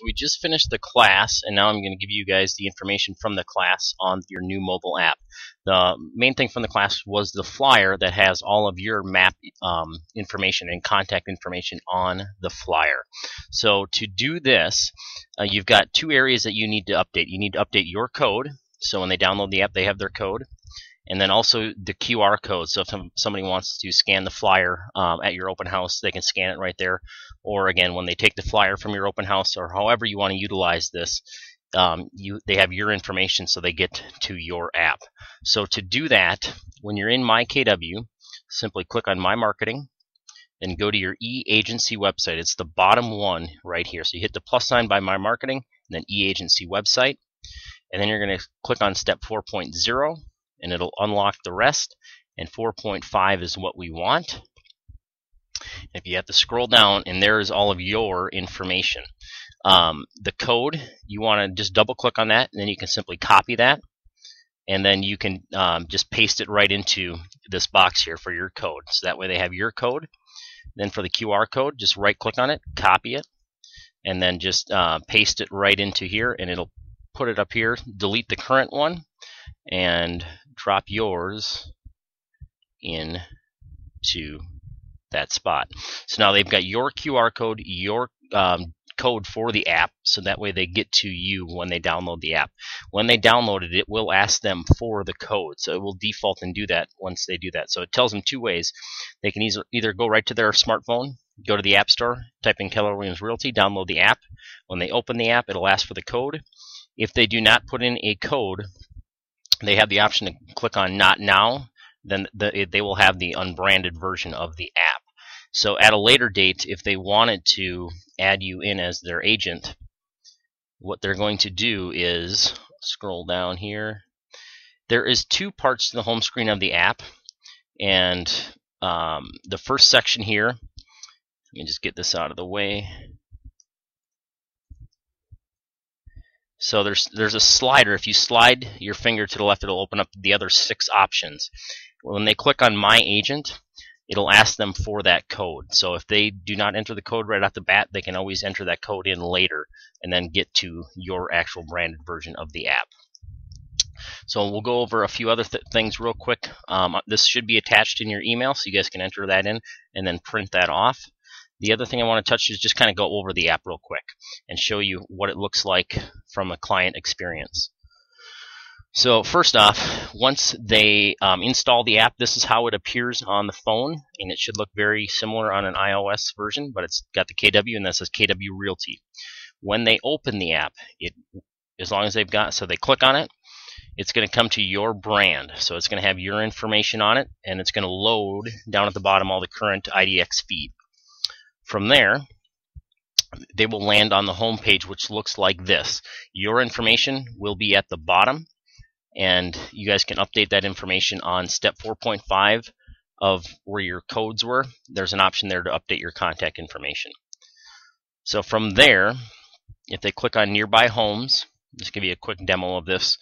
We just finished the class, and now I'm going to give you guys the information from the class on your new mobile app. The main thing from the class was the flyer that has all of your map information and contact information on the flyer. So to do this, you've got two areas that you need to update. You need to update your code, so when they download the app, they have their code. And then also the QR code. So if somebody wants to scan the flyer at your open house, they can scan it right there. Or again, when they take the flyer from your open house, or however you want to utilize this, they have your information, so they get to your app. So to do that, when you're in My KW, simply click on My Marketing, then go to your eAgency website. It's the bottom one right here. So you hit the plus sign by My Marketing, and then eAgency website, and then you're going to click on step 4.0. and it'll unlock the rest, and 4.5 is what we want. If you have to scroll down, and there is all of your information. The code, you want to just double click on that, and then you can simply copy that, and then you can just paste it right into this box here for your code. So that way they have your code. Then for the QR code, just right click on it, copy it, and then just paste it right into here, and it'll put it up here. Delete the current one and drop yours into that spot. So now they've got your QR code, your code for the app, so that way they get to you when they download the app. When they download it, it will ask them for the code, so it will default and do that once they do that. So it tells them two ways. They can either go right to their smartphone, go to the App Store, type in Keller Williams Realty, download the app. When they open the app, it'll ask for the code. If they do not put in a code, they have the option to click on Not Now. Then they will have the unbranded version of the app. So at a later date, if they wanted to add you in as their agent, what they're going to do is scroll down here. There is two parts to the home screen of the app, and the first section here, let me just get this out of the way. So there's a slider. If you slide your finger to the left, it'll open up the other 6 options. When they click on My Agent, it'll ask them for that code. So if they do not enter the code right off the bat, they can always enter that code in later and then get to your actual branded version of the app. So we'll go over a few other things real quick. This should be attached in your email, so you guys can enter that in and then print that off. The other thing I want to touch is just kind of go over the app real quick and show you what it looks like from a client experience. So first off, once they install the app, this is how it appears on the phone, and it should look very similar on an iOS version, but it's got the KW, and that says KW Realty. When they open the app, as long as they've got, so they click on it, it's going to come to your brand. So it's going to have your information on it, and it's going to load down at the bottom all the current IDX feed. From there, they will land on the home page, which looks like this. Your information will be at the bottom, and you guys can update that information on step 4.5 of where your codes were. There's an option there to update your contact information. So from there, if they click on Nearby Homes, just give you a quick demo of this,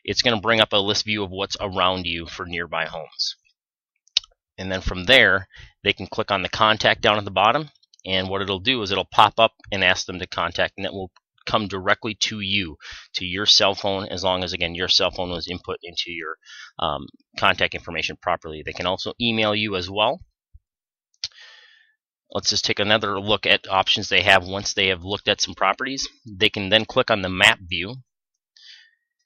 it's going to bring up a list view of what's around you for nearby homes. And then from there, they can click on the contact down at the bottom, and what it'll do is it'll pop up and ask them to contact, and it will come directly to you, to your cell phone, as long as, again, your cell phone was input into your contact information properly. They can also email you as well. Let's just take another look at options they have once they have looked at some properties. They can then click on the map view.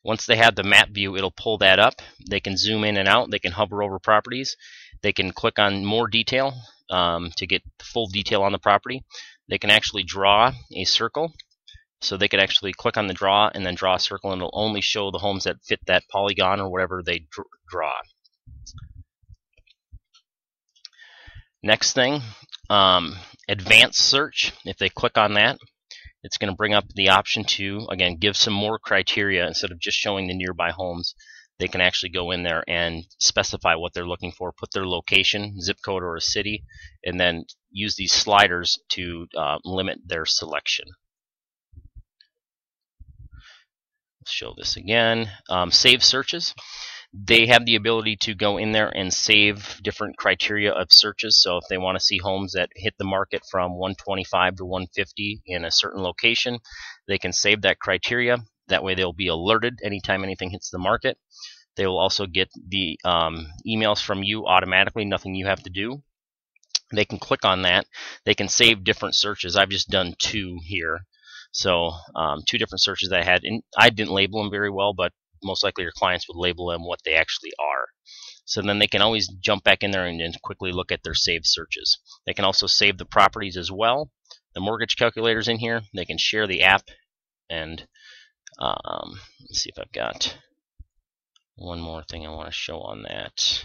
Once they have the map view, it'll pull that up. They can zoom in and out. They can hover over properties. They can click on more detail to get full detail on the property. They can actually draw a circle. So they could actually click on the draw and then draw a circle, and it'll only show the homes that fit that polygon or whatever they draw. Next thing, advanced search. If they click on that, it's going to bring up the option to, again, give some more criteria. Instead of just showing the nearby homes, they can actually go in there and specify what they're looking for, put their location, zip code, or a city, and then use these sliders to limit their selection. Let's show this again. Save searches. They have the ability to go in there and save different criteria of searches. So if they want to see homes that hit the market from 125 to 150 in a certain location, they can save that criteria. That way they'll be alerted anytime anything hits the market. They will also get the emails from you automatically, nothing you have to do. They can click on that. They can save different searches. I've just done 2 here. So 2 different searches I had, and I didn't label them very well, but most likely your clients would label them what they actually are. So then they can always jump back in there and quickly look at their saved searches. They can also save the properties as well. The mortgage calculator's in here. They can share the app, and let's see if I've got one more thing I want to show on that.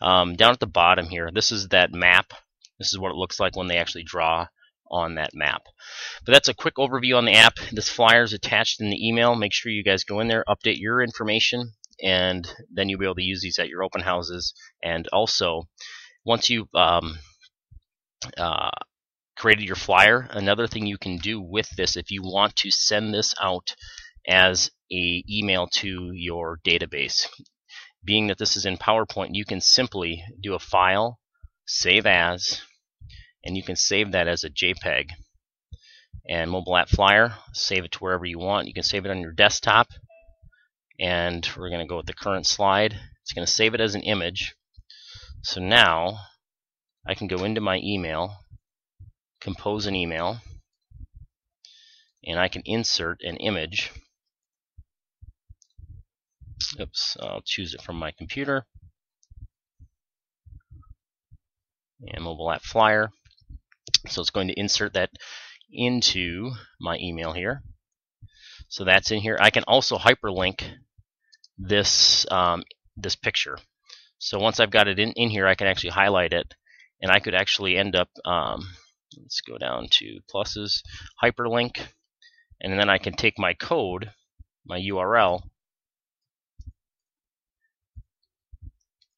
Down at the bottom here, this is that map. This is what it looks like when they actually draw on that map. But that's a quick overview on the app. This flyer is attached in the email. Make sure you guys go in there, update your information, and then you'll be able to use these at your open houses. And also, once you've created your flyer, another thing you can do with this, if you want to send this out as an email to your database, being that this is in PowerPoint, you can simply do a file, save as, and you can save that as a JPEG. And mobile app flyer, save it to wherever you want. You can save it on your desktop, and we're going to go with the current slide. It's going to save it as an image. So now I can go into my email, compose an email, and I can insert an image. Oops, I'll choose it from my computer. And mobile app flyer. So it's going to insert that into my email here. So that's in here. I can also hyperlink this this picture. So once I've got it in here, I can actually highlight it, and I could actually end up, let's go down to pluses, hyperlink, and then I can take my code, my URL,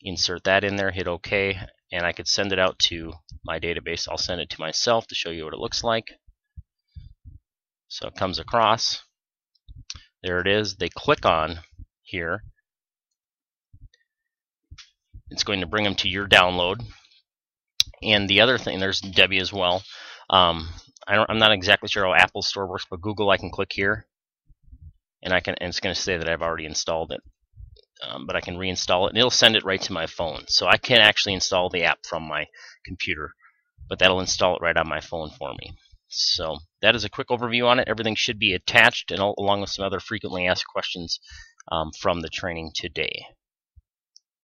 insert that in there, hit OK, and I could send it out to my database. I'll send it to myself to show you what it looks like. So it comes across. There it is. They click on here. It's going to bring them to your download. And the other thing, there's Debbie as well. I'm not exactly sure how Apple Store works, but Google, I can click here, and it's going to say that I've already installed it. But I can reinstall it, and it'll send it right to my phone. So I can actually install the app from my computer, but that'll install it right on my phone for me. So that is a quick overview on it. Everything should be attached, and along with some other frequently asked questions from the training today.